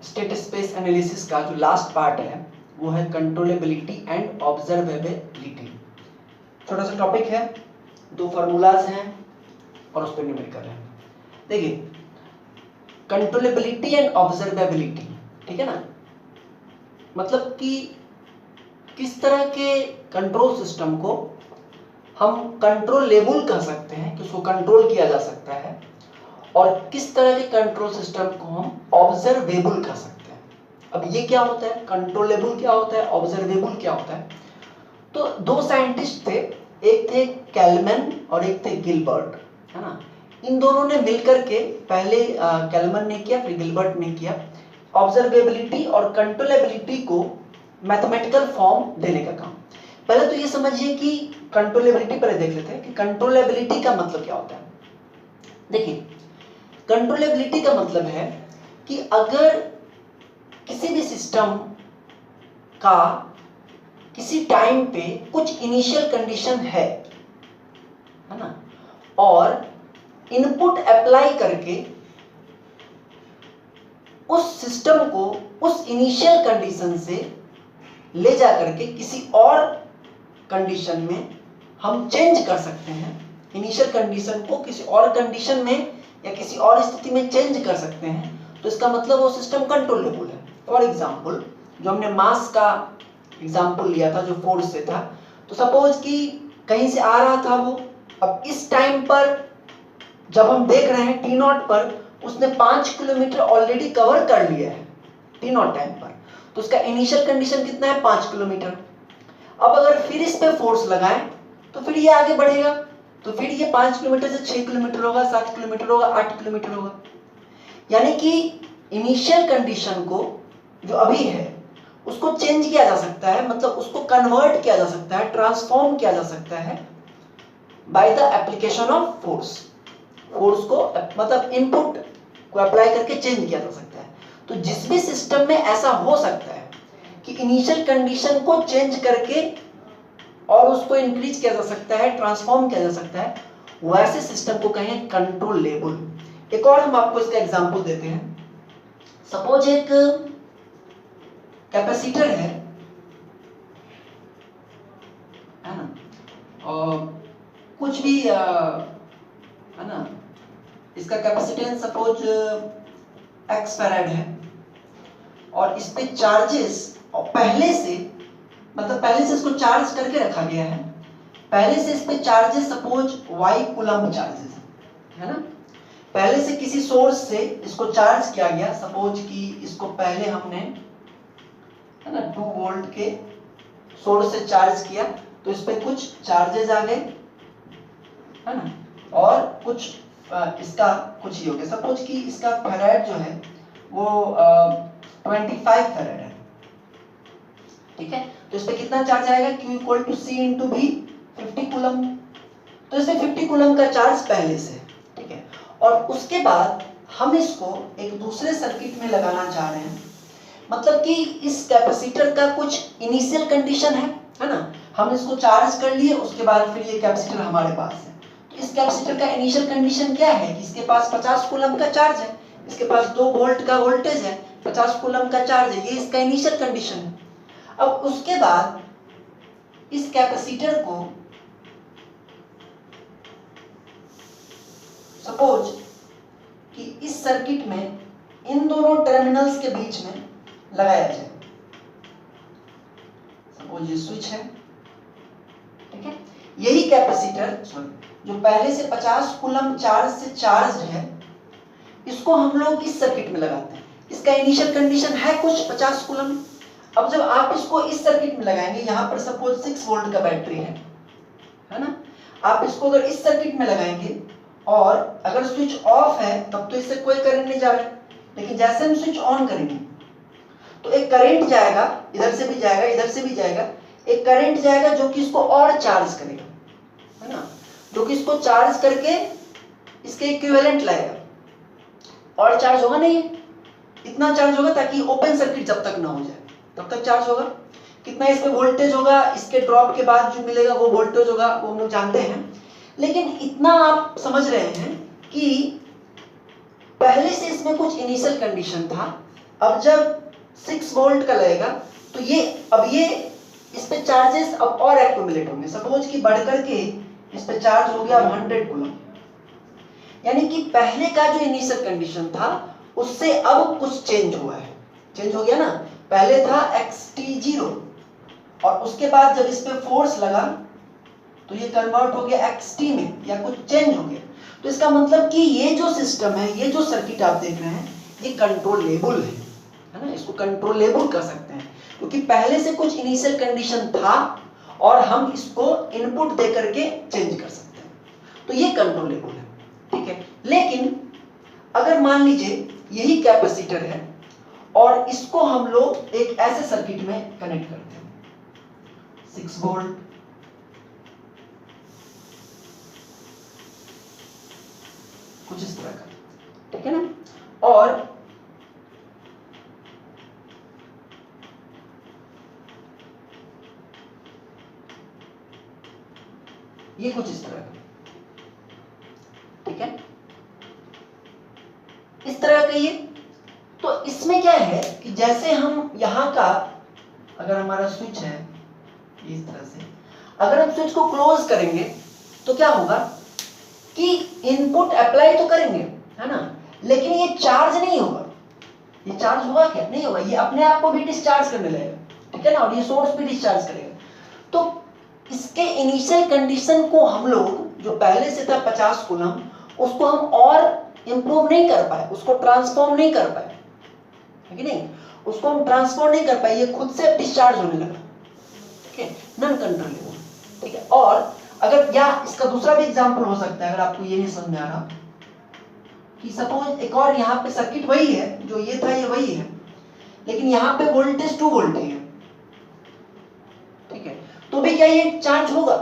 State space analysis का जो last part है वो है कंट्रोलेबिलिटी एंड ऑब्जर्वेबिलिटी। छोटा सा टॉपिक है, 2 फार्मूलाज हैं और उस पर न्यूमेरिकल है। देखिए, कंट्रोलेबिलिटी एंड ऑब्जर्वेबिलिटी, ठीक है ना, मतलब कि किस तरह के कंट्रोल सिस्टम को हम कंट्रोलेबल कह सकते हैं कि उसको कंट्रोल किया जा सकता है, और किस तरह के कंट्रोल सिस्टम को हम ऑब्जर्वेबल कह सकते हैं। अब ये क्या होता है, कंट्रोलेबल क्या होता है, ऑब्जर्वेबल क्या होता है। तो 2 साइंटिस्ट थे, एक थे कैलमैन और एक थे गिलबर्ट, है ना। इन दोनों ने मिलकर के पहले कैलमैन ने किया, फिर गिलबर्ट ने किया, ऑब्जर्वेबिलिटी और कंट्रोलेबिलिटी को मैथमेटिकल फॉर्म देने का काम। पहले तो ये समझिए कि कंट्रोलेबिलिटी पर देख लेते हैं कि कंट्रोलेबिलिटी का मतलब क्या होता है। देखिए, कंट्रोलेबिलिटी का मतलब है कि अगर किसी भी सिस्टम का किसी टाइम पे कुछ इनिशियल कंडीशन है ना, और इनपुट अप्लाई करके उस सिस्टम को उस इनिशियल कंडीशन से ले जा करके किसी और कंडीशन में हम चेंज कर सकते हैं। इनिशियल कंडीशन को किसी और कंडीशन में या किसी और स्थिति में चेंज कर सकते हैं, तो इसका मतलब वो सिस्टम कंट्रोलेबल है। फॉर एग्जांपल, जो हमने मास का एग्जांपल लिया था जो फोर्स से था, तो सपोज कि कहीं से आ रहा था वो, अब इस टाइम पर जब हम देख रहे हैं T0 पर उसने 5 किलोमीटर ऑलरेडी कवर कर लिया है T0 टाइम पर, तो उसका इनिशियल कंडीशन कितना है, 5 किलोमीटर। अब अगर फिर इस पे फोर्स लगाएं तो फिर ये आगे बढ़ेगा, तो फिर ये 5 किलोमीटर से 6 किलोमीटर होगा, 7 किलोमीटर होगा, 8 किलोमीटर होगा। यानी कि इनिशियल कंडीशन को जो अभी है उसको चेंज किया जा सकता है, मतलब उसको कन्वर्ट किया जा सकता है, ट्रांसफॉर्म किया जा सकता है by the application of force. Force को मतलब इनपुट को अप्लाई करके चेंज किया जा सकता है। तो जिस भी सिस्टम में ऐसा हो सकता है कि इनिशियल कंडीशन को चेंज करके और उसको इंक्रीज किया जा सकता है, ट्रांसफॉर्म किया जा सकता है, वैसे सिस्टम को कहें कंट्रोलेबल। एक और हम आपको इसका एग्जांपल देते हैं। सपोज एक कैपेसिटर है ना, और कुछ भी है ना, इसका कैपेसिटेंस सपोज x फैराड है, और इस पे चार्जेस पहले से, मतलब पहले से इसको चार्ज करके रखा गया है, पहले से इस पे charges suppose y coulomb charges है ना, पहले से किसी सोर्स से इसको चार्ज किया गया। सपोज कि इसको पहले हमने है ना 2 वोल्ट के सोर्स से चार्ज किया, तो इस पे कुछ चार्जेस आ गए है ना, और कुछ इसका कुछ ही हो गया। सपोज कि इसका फैराड जो है वो 25 फैराड है, ठीक है। तो इस पे कितना चार्ज आएगा, Q equal to C into V, 50 coulomb. तो इसमें 50 कूलम का चार्ज पहले से, ठीक है। और उसके बाद हम इसको एक दूसरे सर्किट में लगाना चाह रहे हैं, मतलब कि इस कैपेसिटर का कुछ इनिशियल कंडीशन है ना, हम इसको चार्ज कर लिए, उसके बाद फिर ये कैपेसिटर हमारे पास है। तो इस कैपेसिटर का इनिशियल कंडीशन क्या है कि इसके पास 50 कूलम का चार्ज है, इसके पास 2 वोल्ट का वोल्टेज है, 50 कूलम का चार्ज है, ये इसका इनिशियल कंडीशन है। अब उसके बाद इस कैपेसिटर को सपोज कि इस सर्किट में इन दोनों टर्मिनल्स के बीच में लगाया जाए। सपोज ये स्विच है, ठीक है। यही कैपेसिटर जो पहले से 50 कूलम चार्ज से चार्ज है, इसको हम लोग इस सर्किट में लगाते हैं। इसका इनिशियल कंडीशन है कुछ 50 कूलम। अब जब आप इसको इस सर्किट में लगाएंगे, यहाँ पर सपोज 6 वोल्ट का बैटरी है ना, आप इसको अगर इस सर्किट में लगाएंगे और अगर स्विच ऑफ है तब तो इससे कोई करंट नहीं जा रहा है, लेकिन जैसे हम स्विच ऑन करेंगे तो एक करंट जाएगा, इधर से भी जाएगा, इधर से भी जाएगा, एक करंट जाएगा जो कि इसको और चार्ज करेगा, है ना, जो कि इसको चार्ज करके इसके इक्विवेलेंट लाएगा। और चार्ज होगा नहीं, इतना चार्ज होगा ताकि ओपन सर्किट जब तक ना हो जाए तब तक चार्ज होगा। कितना इस पे वोल्टेज होगा, इसके ड्रॉप के बाद जो मिलेगा वो वोल्टेज होगा, वो हम लोग जानते हैं। लेकिन इतना आप समझ रहे हैं कि पहले से इसमें कुछ इनिशियल कंडीशन था, अब जब 6 वोल्ट का लगेगा तो ये इस पे चार्जेस अब और एक्यूमुलेट होंगे। सपोज कि बढ़ करके इस पे चार्ज हो गया 100 कूलम, यानी कि पहले का जो इनिशियल कंडीशन था उससे अब कुछ चेंज हुआ है। चेंज हो गया ना, पहले था xt0 और उसके बाद जब इस पे फोर्स लगा तो ये कन्वर्ट हो गया xt में, या कुछ चेंज हो गया। तो इसका मतलब कि ये जो सिस्टम है, ये जो सर्किट आप देख रहे हैं, ये कंट्रोलेबल है ना, इसको कंट्रोलेबल कर सकते हैं क्योंकि पहले से कुछ इनिशियल कंडीशन था और हम इसको इनपुट दे करके चेंज कर सकते हैं, तो ये कंट्रोलेबल है, ठीक है। लेकिन अगर मान लीजिए यही कैपेसिटर है और इसको हम लोग एक ऐसे सर्किट में कनेक्ट करते हैं, 6 वोल्ट, कुछ इस तरह का, ठीक है ना, और ये कुछ इस तरह का, ठीक है, इस तरह का ये। तो इसमें क्या है कि जैसे हम यहाँ का, अगर हमारा स्विच है इस तरह से, अगर हम स्विच को क्लोज करेंगे तो क्या होगा कि इनपुट अप्लाई तो करेंगे, है ना, लेकिन ये चार्ज नहीं होगा। ये चार्ज होगा क्या? नहीं होगा, ये अपने आप को भी डिस्चार्ज करने लगेगा, ठीक है ना, और ये सोर्स भी डिस्चार्ज करेगा। तो इसके इनिशियल कंडीशन को हम लोग, जो पहले से था 50 कूलम, उसको हम और इंप्रूव नहीं कर पाए, उसको ट्रांसफॉर्म नहीं कर पाए, है कि नहीं, उसको हम ट्रांसफॉर्म नहीं कर पाए, ये खुद से डिस्चार्ज होने लगा, ठीक है, नॉन कंट्रोलेबल, ठीक है। और अगर, या इसका दूसरा भी एग्जांपल हो सकता है, अगर आपको ये नहीं समझ में आ रहा, कि सपोज एक और यहाँ पे सर्किट वही है, जो ये था ये वही है, लेकिन यहाँ पे वोल्टेज 2 वोल्ट है, ठीक है, तो भी क्या ये चार्ज होगा?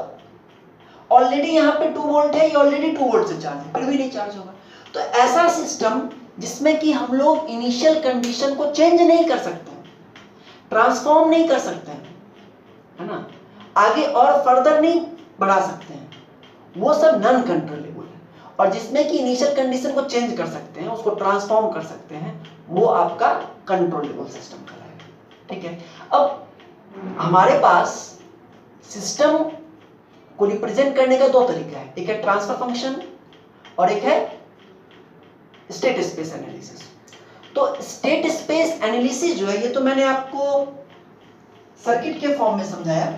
ऑलरेडी यहाँ पे 2 वोल्ट है, ये ऑलरेडी 2 वोल्ट से चार्ज है, फिर भी नहीं चार्ज होगा। तो ऐसा सिस्टम जिसमें कि हम लोग इनिशियल कंडीशन को चेंज नहीं कर सकते, ट्रांसफॉर्म नहीं कर सकते हैं, है ना, आगे और फर्दर नहीं बढ़ा सकते हैं, वो सब नॉन कंट्रोलेबल है। और जिसमें कि इनिशियल कंडीशन को चेंज कर सकते हैं, उसको ट्रांसफॉर्म कर सकते हैं, वो आपका कंट्रोलेबल सिस्टम कहलाएगा, ठीक है। अब हमारे पास सिस्टम को रिप्रेजेंट करने का 2 तरीका है, एक है ट्रांसफर फंक्शन और एक है स्टेट स्पेस एनालिसिस। तो स्टेट स्पेस एनालिसिस जो है, ये तो मैंने आपको सर्किट के फॉर्म में समझाया,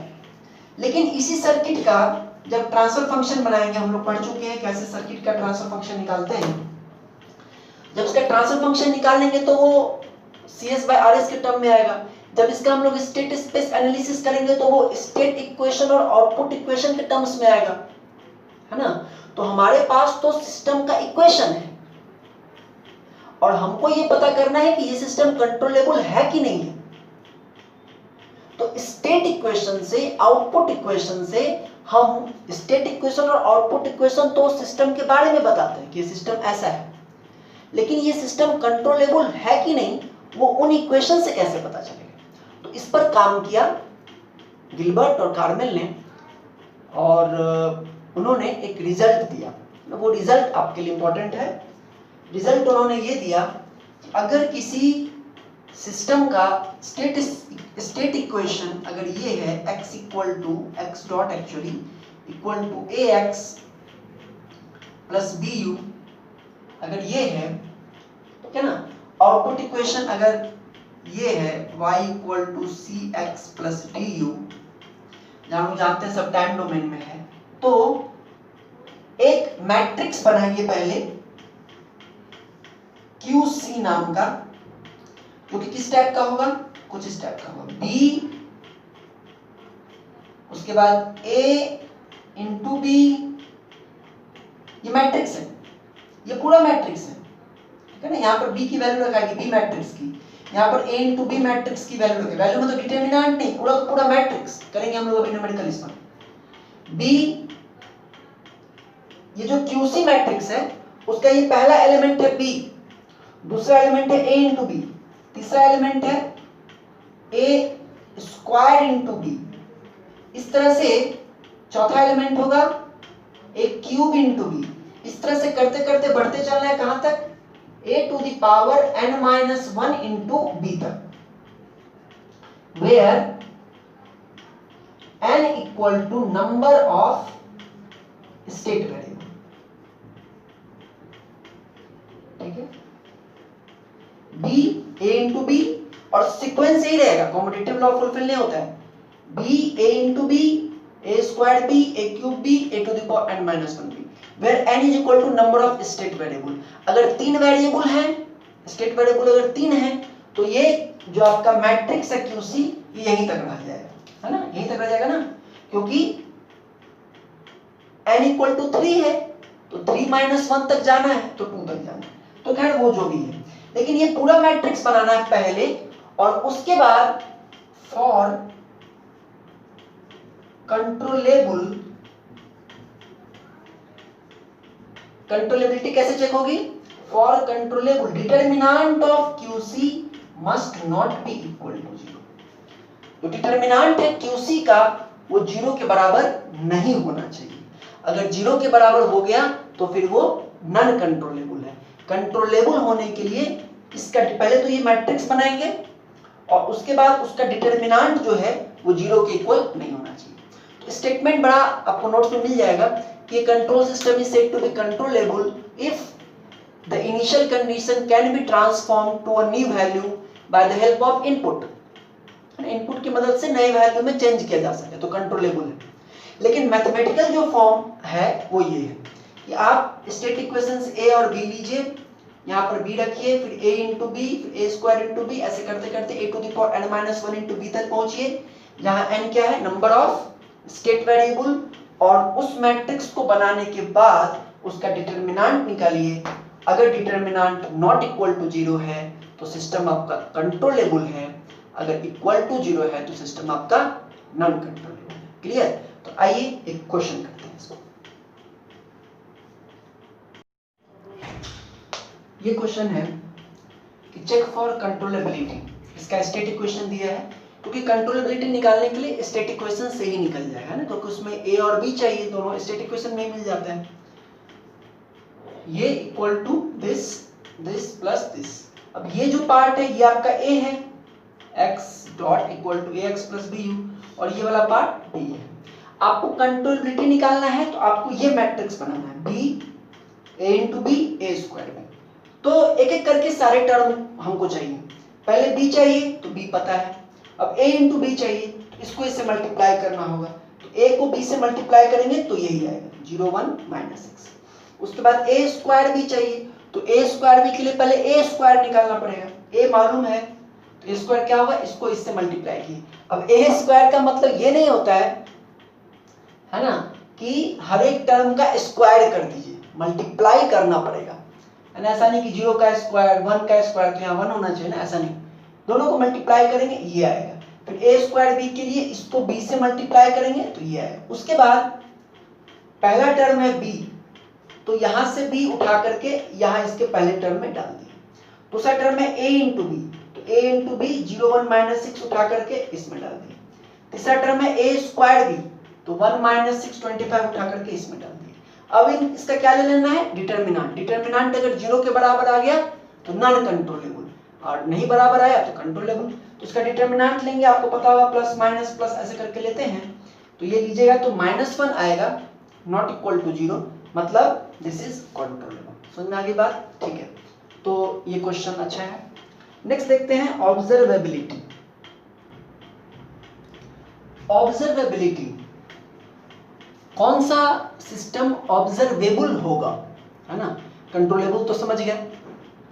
लेकिन इसी सर्किट का जब ट्रांसफर फंक्शन बनाएंगे, हम लोग पढ़ चुके हैं कैसे सर्किट का ट्रांसफर फंक्शन निकालते हैं। जब इसका ट्रांसफर फंक्शन निकालेंगे तो वो CS/RS के टर्म में आएगा। जब इसका हम लोग स्टेट स्पेस एनालिसिस करेंगे तो वो स्टेट इक्वेशन और आउटपुट इक्वेशन के टर्म्स में आएगा, है ना। तो हमारे पास तो सिस्टम का इक्वेशन है और हमको ये पता करना है कि ये सिस्टम कंट्रोलेबल है कि नहीं है। तो स्टेट इक्वेशन से, आउटपुट इक्वेशन से, हम स्टेट इक्वेशन और आउटपुट इक्वेशन तो सिस्टम के बारे में बताते हैं कि ये सिस्टम ऐसा है, लेकिन ये सिस्टम कंट्रोलेबल है कि नहीं, वो उन इक्वेशन से कैसे पता चलेगा। तो इस पर काम किया गिलबर्ट और कार्मेल ने, और उन्होंने एक रिजल्ट दिया। वो रिजल्ट आपके लिए इंपॉर्टेंट है। रिजल्ट उन्होंने ये दिया कि अगर किसी सिस्टम का स्टेट इक्वेशन अगर ये है x x dot actually equal to ax plus bu, अगर ये है, ठीक है ना, आउटपुट इक्वेशन अगर ये है y equal to cx plus du, जहां हम जानते हैं सब टाइम डोमेन में है, तो एक मैट्रिक्स बनाइए पहले QC नाम का, जो कि किस टाइप का होगा, कुछ इस टाइप का होगा, B, उसके बाद A इंटू B, ये मैट्रिक्स है, ये पूरा मैट्रिक्स है, ठीक है ना। यहाँ पर B की वैल्यू लगाएगी, B मैट्रिक्स की, यहाँ पर A इंटू B मैट्रिक्स की वैल्यू लगाएगी। वैल्यू मतलब डिटरमिनेंट नहीं, पूरा का पूरा मैट्रिक्स करेंगे हम लोग अभी न्यूमेरिकल इसमें। B, ये जो QC मैट्रिक्स है उसका ये पहला एलिमेंट है B, दूसरा एलिमेंट है A इंटू B, तीसरा एलिमेंट है A स्क्वायर इंटू B, इस तरह से चौथा एलिमेंट होगा A क्यूब इंटू B। इस तरह से करते करते बढ़ते चलना है कहां तक, a to the power n minus 1 into b तक, where n equal to number of state variable. ठीक है, b a into b और सीक्वेंस यही रहेगा, कॉम्पिटिटिव लॉ फुलफिल नहीं होता है, b a into b a square b a cube b a to the power n minus 1 b, where n is equal to number of state variable. अगर 3 variable हैं, state variable अगर 3 हैं, तो ये जो आपका मैट्रिक्स है QC ये यहीं तक रह जाएगा, है ना, यहीं तक रह जाएगा ना, क्योंकि n इक्वल टू 3 है, तो 3 माइनस 1 तक जाना है, तो 2 तक जाना है, तो खैर वो जो भी है, लेकिन ये पूरा मैट्रिक्स बनाना है पहले, और उसके बाद फॉर कंट्रोलेबिलिटी कैसे चेक होगी? For controllable determinant of QC must not be equal to 0. तो डिटरमिनेंट है QC का वो 0 के बराबर नहीं होना चाहिए. अगर 0 के बराबर हो गया तो फिर वो नॉन कंट्रोलेबल है. कंट्रोलेबल होने के लिए इसका पहले तो ये मैट्रिक्स बनाएंगे और उसके बाद उसका डिटरमिनेंट जो है वो 0 के इक्वल नहीं होना चाहिए. तो स्टेटमेंट बड़ा आपको नोट्स में मिल जाएगा कि control system is said to be controllable if the initial condition can be transform to a new value by the help of input. Input की मदद से नए वैल्यू में चेंज किया जा सके तो कंट्रोलेबल है. लेकिन मैथमेटिकल जो फॉर्म है वो ये है कि आप स्टेट इक्वेशंस a और b लीजिए, यहाँ पर b रखिए, फिर a इंटू बी, फिर a स्क्वायर इंटू बी, ऐसे करते करते a to the power n minus 1 into b तक पहुंचिए, जहाँ n क्या है? Number of state variable. और उस मैट्रिक्स को बनाने के बाद उसका डिटरमिनेंट निकालिए. अगर डिटरमिनेंट नॉट इक्वल टू 0 है तो सिस्टम आपका कंट्रोलेबल है, अगर इक्वल टू 0 है तो सिस्टम आपका नॉन कंट्रोलेबल है. क्लियर? तो आइए एक क्वेश्चन करते हैं इसको. ये क्वेश्चन है कि चेक फॉर कंट्रोलेबिलिटी. इसका स्टेट इक्वेशन दिया है, क्योंकि कंट्रोलेबिलिटी निकालने के लिए स्टेट इक्वेशन से ही निकल जाएगा ना, क्योंकि उसमें a और b चाहिए, दोनों स्टेट इक्वेशन में मिल जाते हैं. ये equal to this this plus this. अब ये जो पार्ट है ये आपका a है, x dot equal to ax plus bu, और ये वाला पार्ट b है. आपको कंट्रोलेबिलिटी निकालना है तो आपको ये मैट्रिक्स बनाना है, b a into b a square b. तो एक एक करके सारे टर्म हमको चाहिए. पहले b चाहिए तो b पता है, अब a इंटू बी चाहिए तो इसको इससे मल्टीप्लाई करना होगा, तो a को b से मल्टीप्लाई करेंगे तो यही आएगा 0 1 माइनस x. उसके बाद a स्क्वायर भी चाहिए, तो a स्क्वायर भी के लिए पहले a स्क्वायर निकालना पड़ेगा. a मालूम है तो a स्क्वायर क्या होगा? इसको इससे मल्टीप्लाई किए. अब a स्क्वायर का मतलब ये नहीं होता है ना, कि हर एक टर्म का स्क्वायर कर दीजिए, मल्टीप्लाई करना पड़ेगा, है ना. ऐसा नहीं कि 0 का स्क्वायर 1 का स्क्वायर तो यहाँ 1 होना चाहिए ना, ऐसा नहीं. दोनों को मल्टीप्लाई करेंगे ये आएगा. फिर a स्क्वायर b के लिए इसको b से मल्टीप्लाई करेंगे तो ये आएगा. उसके बाद पहला टर्म है b, तो यहाँ से b उठा करके यहाँ इसके पहले टर्म में डाल दिए. दूसरा टर्म है a इंटू बी, तो a इंटू बी 0 1 माइनस 6 उठा करके इसमें डाल दिए. तीसरा टर्म है a स्क्वायर b, तो 1 माइनस 6 25 उठा करके इसमें डाल दिए. अब इसका क्या ले लेना है? डिटरमिनेंट. डिटरमिनेंट अगर 0 के बराबर आ गया तो नॉन कंट्रोलेबल, और नहीं बराबर आया तो कंट्रोलेबल. तो इसका डिटरमिनेंट लेंगे, आपको पता होगा प्लस माइनस प्लस ऐसे करके लेते हैं. तो ये लीजिएगा तो -1 आएगा, नॉट इक्वल टू 0, मतलब दिस इज कंट्रोलेबल. समझ में आ गई बात? ठीक है, तो ये क्वेश्चन अच्छा है. नेक्स्ट देखते हैं ऑब्जर्वेबिलिटी. ऑब्जर्वेबिलिटी, कौन सा सिस्टम ऑब्जर्वेबल होगा, है ना. कंट्रोलेबल तो समझ गया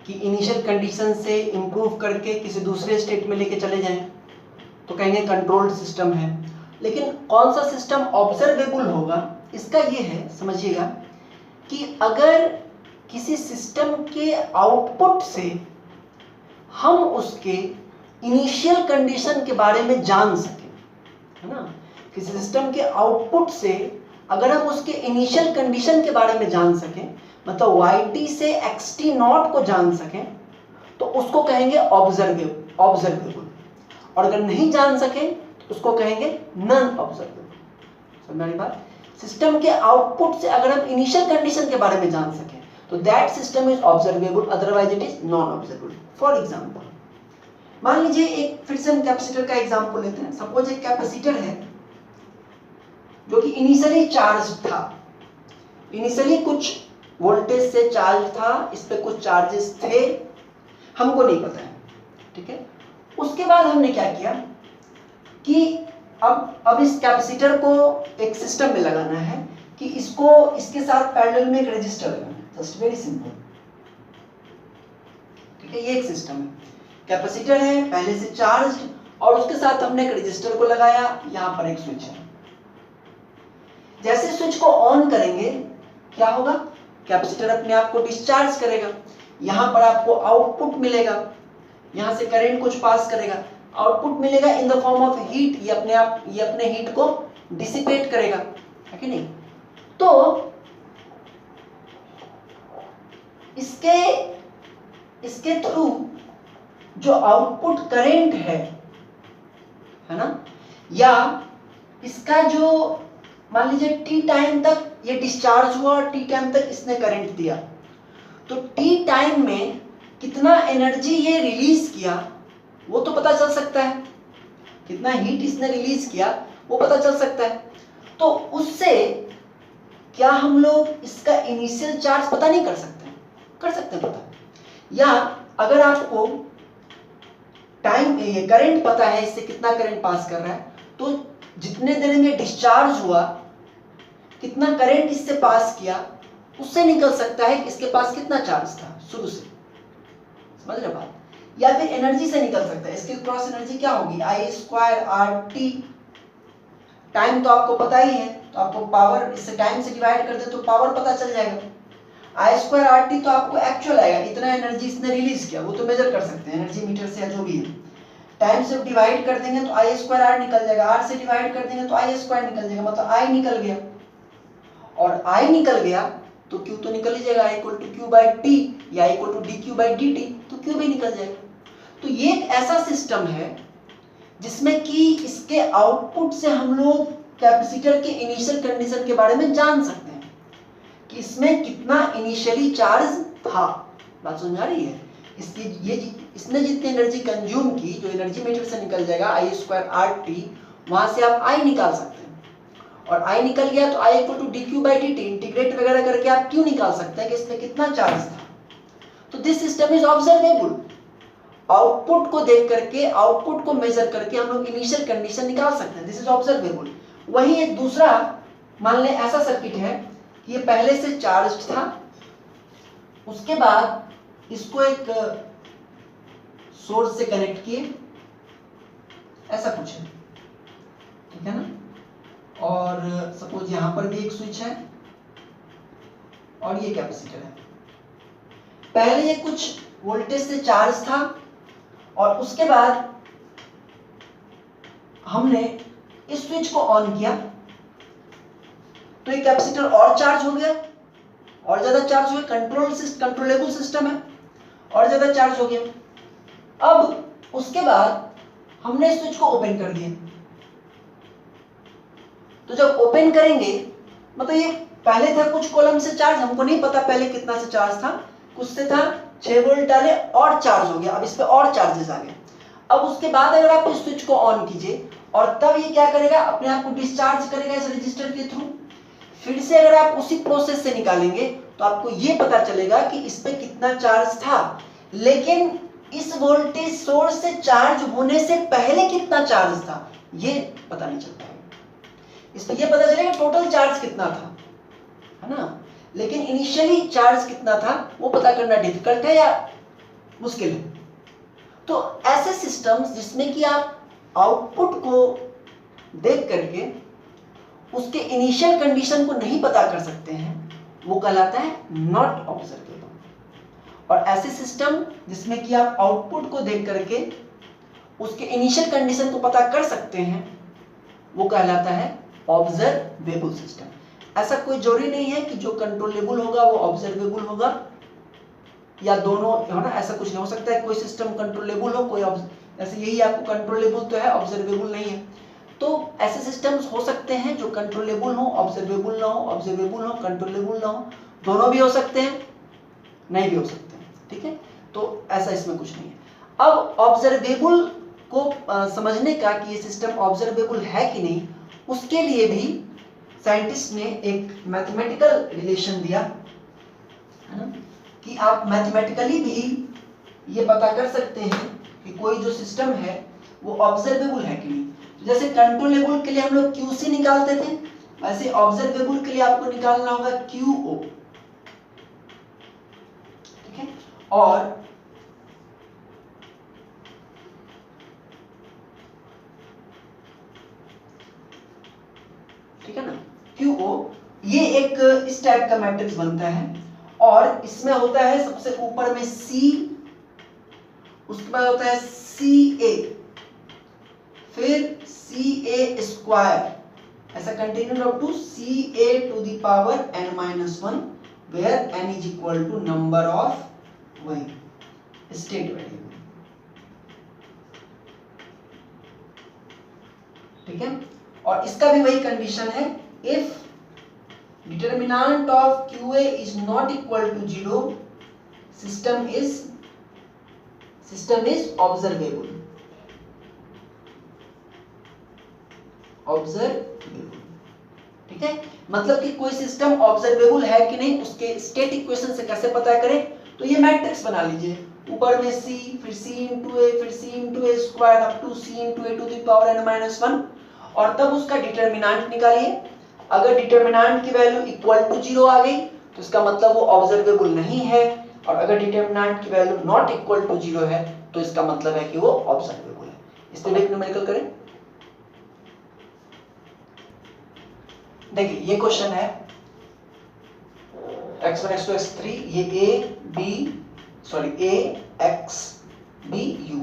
कि इनिशियल कंडीशन से इंप्रूव करके किसी दूसरे स्टेट में लेके चले जाएं तो कहेंगे कंट्रोल्ड सिस्टम है. लेकिन कौन सा सिस्टम ऑब्जर्वेबल होगा, इसका ये है, समझिएगा, कि अगर किसी सिस्टम के आउटपुट से हम उसके इनिशियल कंडीशन के बारे में जान सकें, है ना. किसी सिस्टम के आउटपुट से अगर हम उसके इनिशियल कंडीशन के बारे में जान सकें, मतलब yt से xt नॉट को जान सकें, तो उसको कहेंगे ऑब्जर्वेबल. और अगर नहीं जान सकें तो उसको कहेंगे नॉन ऑब्जर्वेबल. समझ में आई बात? सिस्टम के आउटपुट से अगर हम इनिशियल कंडीशन के बारे में जान सकें तो that system is observable, otherwise it is non observable. For example, मान लीजिए एक, फिर से हम कैपेसिटर का एग्जाम्पल लेते हैं। सपोज एक कैपेसिटर है जो कि इनिशियली चार्ज था, इनिशियली कुछ वोल्टेज से चार्ज था, इस पे कुछ चार्जेस थे, हमको नहीं पता है, ठीक है। उसके बाद हमने क्या किया कि अब इस कैपेसिटर को एक सिस्टम में लगाना है कि इसको इसके साथ पैरेलल में एक रेजिस्टर लगाना है, जस्ट वेरी सिंपल, ठीक है। ये एक सिस्टम है, कैपेसिटर है पहले से चार्ज, और उसके साथ हमने एक रेजिस्टर को लगाया, यहां पर एक स्विच है। जैसे स्विच को ऑन करेंगे क्या होगा, कैपेसिटर अपने आप को डिस्चार्ज करेगा, यहां पर आपको आउटपुट मिलेगा, यहां से करंट कुछ पास करेगा, आउटपुट मिलेगा in the form of heat, ये अपने हीट को डिसिपेट करेगा, है कि नहीं। तो इसके थ्रू जो आउटपुट करंट है ना, या इसका जो मान लीजिए टी टाइम तक ये डिस्चार्ज हुआ और टी टाइम तक इसने करंट दिया, तो टी टाइम में कितना एनर्जी ये रिलीज किया वो तो पता चल सकता है, कितना हीट इसने रिलीज किया वो पता चल सकता है। तो उससे क्या हम लोग इसका इनिशियल चार्ज पता नहीं कर सकते? कर सकते हैं पता। या अगर आपको टाइम ये करंट पता है, इससे कितना करंट पास कर रहा है, तो जितने देर में डिस्चार्ज हुआ कितना करंट इससे पास किया, उससे निकल सकता है कि इसके पास कितना चार्ज था शुरू से, समझ रहे बात। या फिर एनर्जी से निकल सकता है, इसकी क्रॉस एनर्जी क्या होगी, I²RT। टाइम तो आपको पता ही है, तो आपको पावर इससे टाइम से डिवाइड कर दे तो पावर पता चल जाएगा। I²RT तो आपको एक्चुअल आएगा, इतना एनर्जी इसने रिलीज किया, वो तो मेजर कर सकते हैं एनर्जी मीटर से या जो भी है। टाइम से डिवाइड कर देंगे तो I²R निकल जाएगा, R से डिवाइड कर देंगे तो I² निकल जाएगा, मतलब I निकल गया। और I निकल गया तो Q तो निकल ही जाएगा, I=Q/T या I=dQ/dt, तो Q भी निकल जाएगा। तो ये एक ऐसा सिस्टम है जिसमें कि इसके आउटपुट से हम लोग कैपेसिटर के इनिशियल कंडीशन के बारे में जान सकते हैं कि इसमें कितना इनिशियली चार्ज था। बात समझ आ रही है? इसने जितनी एनर्जी कंज्यूम की, जो एनर्जी मीटर से निकल जाएगा I²RT, वहां से आप I निकाल सकते हैं। और I निकल गया तो I=dQ/dt, इंटीग्रेट वगैरह करके आप Q निकाल सकते हैं कि इसमें कितना चार्ज था। तो this system is observable. Output को देख करके, आउटपुट को मेजर करके हम लोग इनिशियल कंडीशन निकाल सकते हैं, दिस इज ऑब्जर्वेबल। वही एक दूसरा, मान लें ऐसा सर्किट है कि ये पहले से चार्ज था, उसके बाद इसको एक सोर्स से कनेक्ट किए, ऐसा कुछ है, ठीक है ना। और सपोज यहां पर भी एक स्विच है और ये कैपेसिटर है। पहले ये कुछ वोल्टेज से चार्ज था और उसके बाद हमने इस स्विच को ऑन किया तो ये कैपेसिटर और चार्ज हो गया, और ज्यादा चार्ज हो गया, कंट्रोलेबल सिस्टम है, और ज्यादा चार्ज हो गया। अब उसके बाद हमने स्विच को ओपन कर दिया, तो जब ओपन करेंगे मतलब ये पहले था कुछ कॉलम से चार्ज, हमको नहीं पता पहले कितना से चार्ज था, कुछ से था, 6 वोल्ट डाले और चार्ज हो गया, अब इस पे और चार्जेस आ गए। अब उसके बाद अगर आप इस स्विच को ऑन कीजिए और तब ये क्या करेगा, अपने आप को डिस्चार्ज करेगा इस रजिस्टर के थ्रू। फिर से अगर आप उसी प्रोसेस से निकालेंगे तो आपको ये पता चलेगा कि इस पे कितना चार्ज था, लेकिन इस वोल्टेज सोर्स से चार्ज होने से पहले कितना चार्ज था ये पता नहीं चलता है। इसमें ये पता चलेगा टोटल चार्ज कितना था, है ना, लेकिन इनिशियली चार्ज कितना था वो पता करना डिफिकल्ट है या मुश्किल है। तो ऐसे सिस्टम्स जिसमें कि आप आउटपुट को देख करके उसके इनिशियल कंडीशन को नहीं पता कर सकते हैं, वो कहलाता है नॉट ऑब्जर्वेबल। और ऐसे सिस्टम जिसमें कि आप आउटपुट को देख करके उसके इनिशियल कंडीशन को पता कर सकते हैं, वो कहलाता है ऑब्जर्वेबल सिस्टम। ऐसा कोई जरूरी नहीं है कि जो कंट्रोलेबल होगा वो ऑब्जर्वेबल होगा, या दोनों, है ना, ऐसा कुछ नहीं हो सकता है कोई सिस्टम कंट्रोलेबल हो, कोई ऐसे यही आपको कंट्रोलेबल तो है, ऑब्जर्वेबल नहीं है। तो ऐसे सिस्टम्स हो सकते हैं जो कंट्रोलेबल हो, ऑब्जर्वेबल ना हो, ऑब्जर्वेबल हो, कंट्रोलेबल ना हो, दोनों भी हो सकते हैं। नहीं भी हो सकते, ठीक है। तो ऐसा इसमें कुछ नहीं है। अब ऑब्जर्वेबल को समझने का कि ये सिस्टम ऑब्जर्वेबल है कि नहीं, उसके लिए भी साइंटिस्ट ने एक मैथमेटिकल रिलेशन दिया, है ना, कि आप मैथमेटिकली भी ये पता कर सकते हैं कि कोई जो सिस्टम है वो ऑब्जर्वेबल है कि नहीं। जैसे कंट्रोलेबल के लिए हम लोग QC निकालते थे, वैसे ऑब्जर्वेबल के लिए आपको निकालना होगा QO, ठीक है। और ठीक है ना, QO ये एक इस टाइप का मैट्रिक्स बनता है, और इसमें होता है सबसे ऊपर में C, उसके बाद होता है CA, फिर CA स्क्वायर, ऐसा continue up to CA to the power n-1, where n is equal to number of वही स्टेट वेरिएबल, ठीक है। और इसका भी वही कंडीशन है, if determinant of QA is not equal to 0, system is observable, ठीक है। मतलब कि कोई सिस्टम ऑब्जर्वेबल है कि नहीं, उसके स्टेट इक्वेशन से कैसे पता करें, तो ये मैट्रिक्स बना लीजिए, ऊपर में C, फिर C into A, फिर C into A square up to C into A to the power n-1, और तब उसका डिटर्मिनेंट निकालिए। अगर डिटर्मिनेंट की वैल्यू इक्वल टू 0 आ गई तो इसका मतलब वो ऑब्जर्वेबल नहीं है, और अगर डिटर्मिनेंट की वैल्यू नॉट इक्वल टू 0 है तो इसका मतलब है कि वो ऑब्जर्वेबल है। इस पे एक न्यूमेरिकल करें। देखिए ये क्वेश्चन है x1 x2 x3, ये a x b u,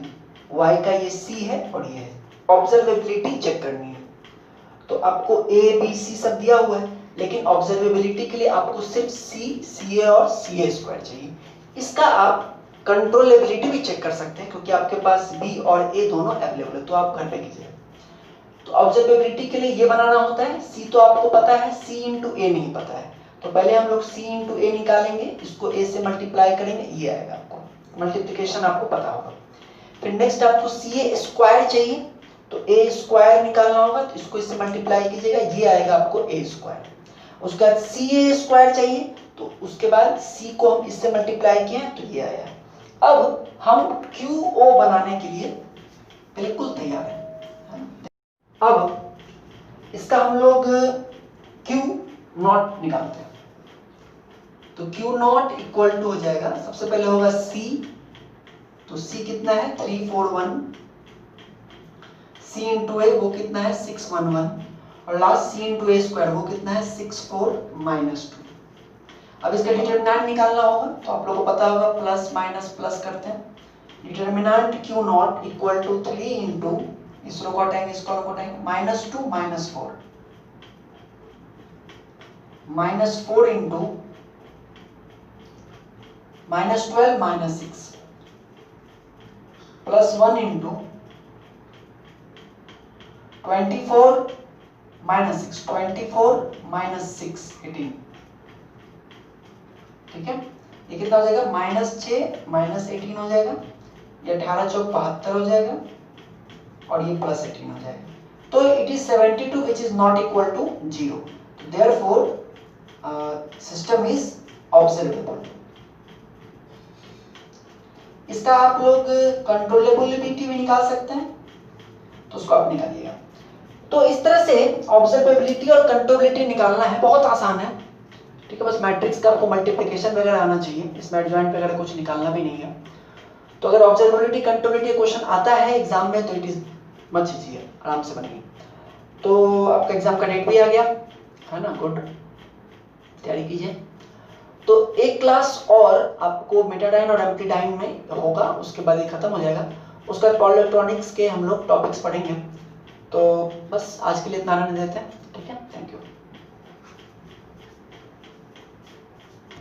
y का ये c है और ये है। ऑब्जर्वेबिलिटी चेक करनी है, तो आपको a b c सब दिया हुआ है, लेकिन ऑब्जर्वेबिलिटी के लिए आपको सिर्फ c, ca और ca स्क्वायर चाहिए। इसका आप कंट्रोलेबिलिटी भी चेक कर सकते हैं, क्योंकि आपके पास b और a दोनों अवेलेबल है, तो आप घर पे कीजिए। तो ऑब्जर्वेबिलिटी के लिए ये बनाना होता है, c तो आपको पता है, c into a नहीं पता है, तो पहले हम लोग c into a निकालेंगे, इसको a से मल्टीप्लाई करेंगे, ये आएगा, आपको मल्टीप्लिकेशन आपको पता होगा। फिर नेक्स्ट आपको ca स्क्वायर चाहिए, तो a स्क्वायर निकालना होगा, तो इसको इससे मल्टीप्लाई कीजिएगा, ये आएगा आपको a स्क्वायर। उसके बाद ca स्क्वायर चाहिए, तो उसके बाद c को हम इससे मल्टीप्लाई किए तो ये आया। अब हम QO बनाने के लिए बिल्कुल तैयार हैं। अब इसका हम लोग Q नॉट निकालते हैं, तो Q नॉट इक्वल टू हो जाएगा, सबसे पहले होगा C, तो C कितना है 341, C into A वो कितना है 611, और last C into A square वो कितना है 64 -2। अब इसका डिटर्मिनेंट निकालना होगा, तो आप लोगों को पता होगा प्लस माइनस प्लस करते हैं। Determinant Q not equal to 3 into, इसको घटाएंगे इसको घटाएंगे, -2 -4, -4 इंटू -12 -6, +1 इंटू 24 -6, 24 -6 18, ठीक है। ये कितना हो जाएगा -6 -18 हो जाएगा, ये 18 चौक 72 हो जाएगा, और ये +18 हो जाएगा। तो it is 72 which is not equal to 0, therefore system is observable. इसका आप लोग कंट्रोलेबिलिटी भी निकाल सकते हैं, तो उसको आप निकालिएगा। तो इस तरह से ऑब्जर्वेबिलिटी और कंट्रोलेबिलिटी निकालना है, बहुत आसान है, ठीक है। बस मैट्रिक्स का आपको मल्टीप्लिकेशन वगैरह आना चाहिए, इसमें एडजॉइंट वगैरह कुछ निकालना भी नहीं है। तो अगर ऑब्जर्वेबिलिटी कंट्रोलेबिलिटी क्वेश्चन आता है एग्जाम में तो इट इज मच इजी, आराम से बनेगी। तो आपका एग्जाम का डेट भी आ गया है ना, गुड, तैयारी कीजिए। तो एक क्लास और आपको मेटाडाइन और एम्प्टीडाइन में होगा, उसके बाद ये खत्म हो जाएगा। उसका पॉवर इलेक्ट्रॉनिक्स के हम लोग टॉपिक्स पढ़ेंगे। तो बस आज के लिए इतना आनंद देते हैं।